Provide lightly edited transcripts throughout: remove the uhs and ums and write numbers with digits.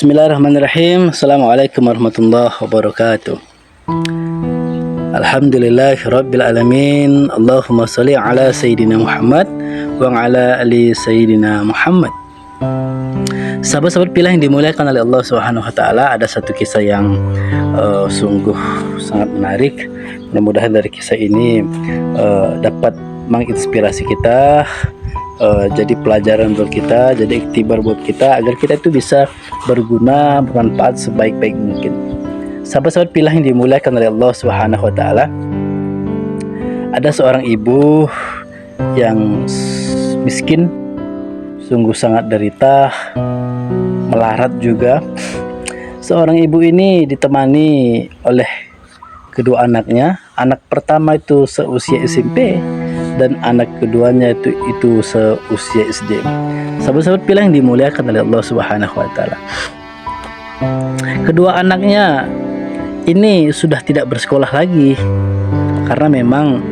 Bismillahirrahmanirrahim. Assalamualaikum warahmatullahi wabarakatuh. Alhamdulillah Rabbil Alamin. Allahumma salli ala Sayyidina Muhammad wa ala ali Sayyidina Muhammad. Sahabat-sahabat pilih yang dimuliakan oleh Allah Subhanahu wa taala, ada satu kisah yang sungguh sangat menarik. Mudah-mudahan dari kisah ini dapat menginspirasi kita, jadi pelajaran buat kita, jadi iktibar buat kita, agar kita itu bisa berguna, bermanfaat sebaik-baik mungkin. Sahabat-sahabat pilih yang dimuliakan oleh Allah Subhanahu wa taala, ada seorang ibu yang miskin, sungguh sangat derita, melarat juga. Seorang ibu ini ditemani oleh kedua anaknya. Anak pertama itu seusia SMP dan anak keduanya itu seusia SD. Sahabat-sahabat pilih yang dimuliakan oleh Allah Subhanahu wa taala, kedua anaknya ini sudah tidak bersekolah lagi karena memang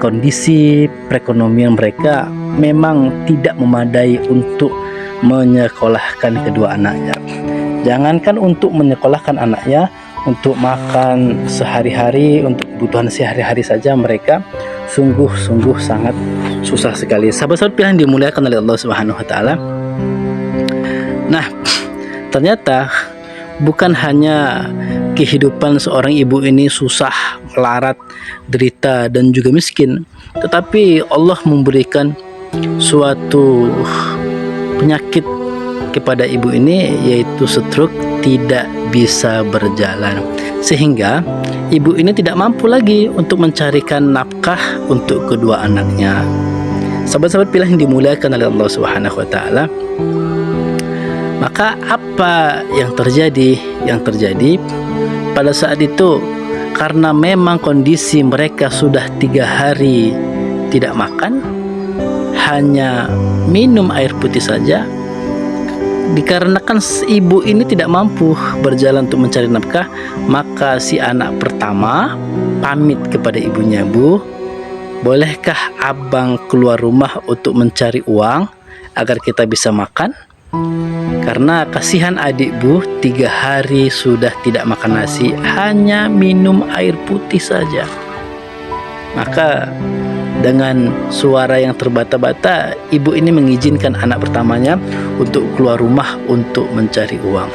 kondisi perekonomian mereka memang tidak memadai untuk menyekolahkan kedua anaknya. Jangankan untuk menyekolahkan anaknya, untuk makan sehari-hari, untuk kebutuhan sehari-hari saja mereka sungguh sangat susah sekali. Sahabat-sahabat pilihan dimuliakan oleh Allah Subhanahu wa taala. Nah, ternyata bukan hanya kehidupan seorang ibu ini susah, melarat, derita dan juga miskin, tetapi Allah memberikan suatu penyakit kepada ibu ini, yaitu stroke, tidak bisa berjalan, sehingga ibu ini tidak mampu lagi untuk mencarikan nafkah untuk kedua anaknya. Sahabat-sahabat pilih yang dimuliakan oleh Allah Subhanahu wa taala, maka apa yang terjadi? Yang terjadi pada saat itu, karena memang kondisi mereka sudah 3 hari tidak makan, hanya minum air putih saja. Dikarenakan ibu ini tidak mampu berjalan untuk mencari nafkah, maka si anak pertama pamit kepada ibunya, "Bu, bolehkah abang keluar rumah untuk mencari uang agar kita bisa makan? Karena kasihan adik Bu, 3 hari sudah tidak makan nasi, hanya minum air putih saja." Maka dengan suara yang terbata-bata, ibu ini mengizinkan anak pertamanya untuk keluar rumah untuk mencari uang.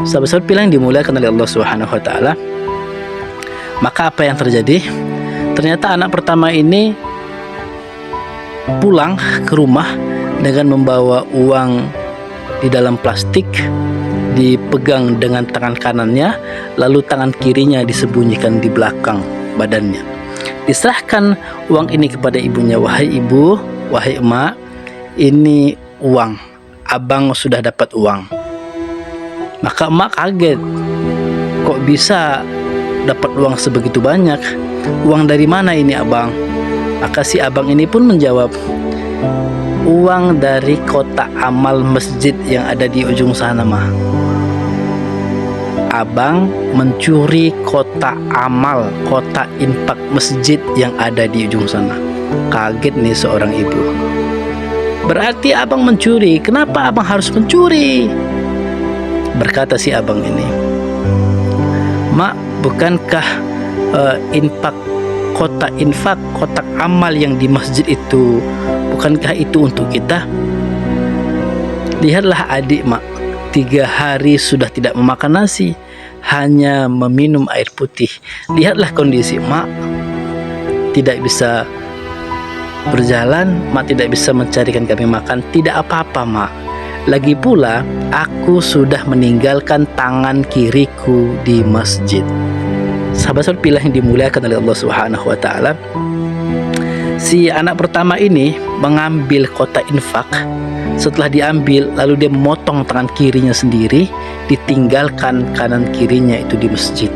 Sahabat-sahabat pilihan yang dimuliakan oleh Allah Subhanahu wa taala, maka apa yang terjadi? Ternyata anak pertama ini pulang ke rumah dengan membawa uang di dalam plastik, dipegang dengan tangan kanannya, lalu tangan kirinya disembunyikan di belakang badannya. Diserahkan uang ini kepada ibunya, "Wahai ibu, wahai emak, ini uang, abang sudah dapat uang." Maka emak kaget, "Kok bisa dapat uang sebegitu banyak? Uang dari mana ini abang?" Maka si abang ini pun menjawab, "Uang dari kotak amal masjid yang ada di ujung sana, mah. Abang mencuri kotak amal, kotak infak masjid yang ada di ujung sana." Kaget nih seorang ibu. "Berarti abang mencuri, kenapa abang harus mencuri?" Berkata si abang ini, "Mak, bukankah infak, kotak amal yang di masjid itu, bukankah itu untuk kita? Lihatlah adik, mak, 3 hari sudah tidak memakan nasi, hanya meminum air putih. Lihatlah kondisi mak, tidak bisa berjalan, mak tidak bisa mencarikan kami makan. Tidak apa-apa mak, lagi pula aku sudah meninggalkan tangan kiriku di masjid." Sahabat-sahabat pilih yang dimuliakan oleh Allah Subhanahu wa taala, si anak pertama ini mengambil kotak infak. Setelah diambil, lalu dia memotong tangan kirinya sendiri, ditinggalkan kanan kirinya itu di masjid,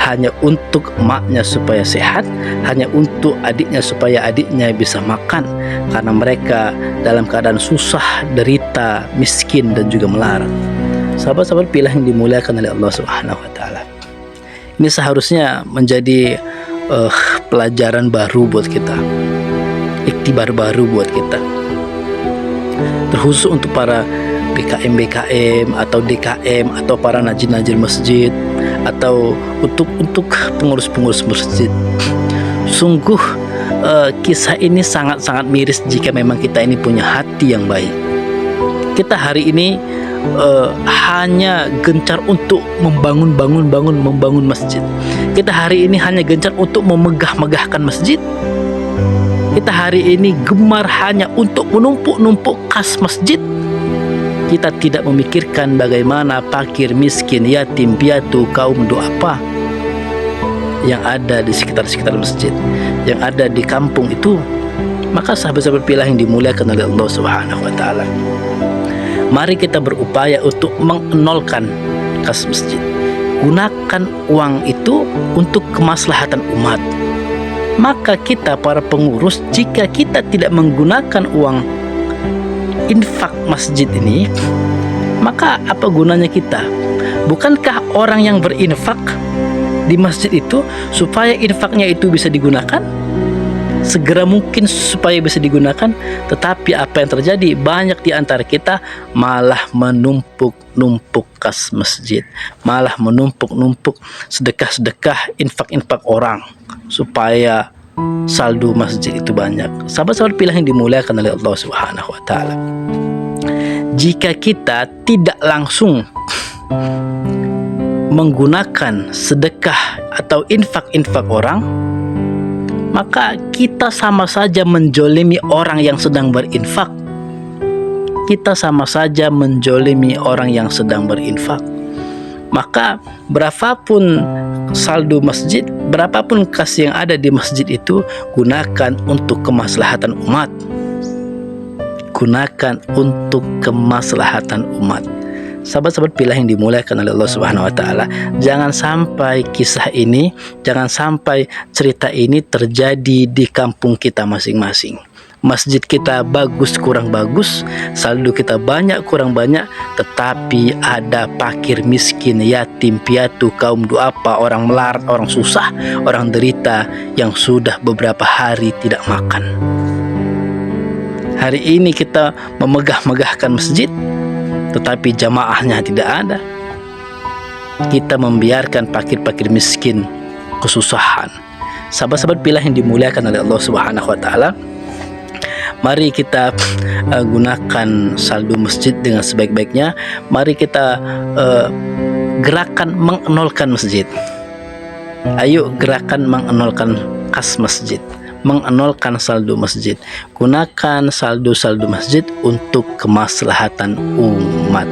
hanya untuk emaknya supaya sehat, hanya untuk adiknya supaya adiknya bisa makan, karena mereka dalam keadaan susah, derita, miskin dan juga melarat. Sahabat-sahabat pilih yang dimuliakan oleh Allah Subhanahu wa taala, ini seharusnya menjadi pelajaran baru buat kita, iktibar baru buat kita, terkhusus untuk para BKM atau DKM atau para najin masjid atau untuk pengurus masjid. Sungguh kisah ini sangat-sangat miris jika memang kita ini punya hati yang baik. Kita hari ini hanya gencar untuk membangun masjid. Kita hari ini hanya gencar untuk memegah-megahkan masjid. Kita hari ini gemar hanya untuk menumpuk kas masjid. Kita tidak memikirkan bagaimana fakir, miskin, yatim, piatu, kaum duafa yang ada di sekitar masjid, yang ada di kampung itu. Maka sahabat-sahabat pilih yang dimuliakan oleh Allah Subhanahu wa taala, mari kita berupaya untuk mengenolkan kas masjid. Gunakan uang itu untuk kemaslahatan umat. Maka kita para pengurus, jika kita tidak menggunakan uang infak masjid ini, maka apa gunanya kita? Bukankah orang yang berinfak di masjid itu supaya infaknya itu bisa digunakan segera mungkin supaya bisa digunakan? Tetapi apa yang terjadi? Banyak di antara kita malah menumpuk kas masjid, malah menumpuk sedekah infak orang supaya saldo masjid itu banyak. Sahabat-sahabat pilihan yang dimuliakan oleh Allah Subhanahu wa taala, jika kita tidak langsung menggunakan sedekah atau infak orang, maka kita sama saja menjolimi orang yang sedang berinfak. Kita sama saja menjolimi orang yang sedang berinfak. Maka berapapun saldo masjid, berapapun kas yang ada di masjid itu, gunakan untuk kemaslahatan umat. Gunakan untuk kemaslahatan umat. Sahabat-sahabat pilihan yang dimuliakan oleh Allah Subhanahu wa taala, jangan sampai kisah ini, jangan sampai cerita ini terjadi di kampung kita masing-masing. Masjid kita bagus kurang bagus, saldo kita banyak kurang banyak, tetapi ada fakir, miskin, yatim, piatu, kaum duafa, orang melarat, orang susah, orang derita yang sudah beberapa hari tidak makan. Hari ini kita memegah-megahkan masjid, tetapi jamaahnya tidak ada. Kita membiarkan fakir-fakir miskin kesusahan. Sahabat-sahabat pilihan yang dimuliakan oleh Allah Subhanahu wa taala, mari kita gunakan saldo masjid dengan sebaik-baiknya. Mari kita gerakan mengenolkan masjid. Ayo gerakan mengenolkan kas masjid, mengenolkan saldo masjid. Gunakan saldo masjid untuk kemaslahatan umat.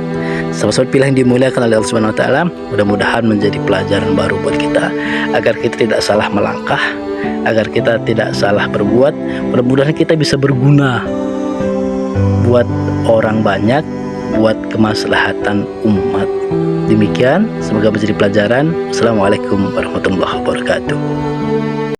Sahabat-sahabat pilihan yang dimuliakan oleh Allah Subhanahu wa taala, mudah-mudahan menjadi pelajaran baru buat kita agar kita tidak salah melangkah, agar kita tidak salah berbuat. Mudah-mudahan kita bisa berguna buat orang banyak, buat kemaslahatan umat. Demikian, semoga menjadi pelajaran. Assalamualaikum warahmatullahi wabarakatuh.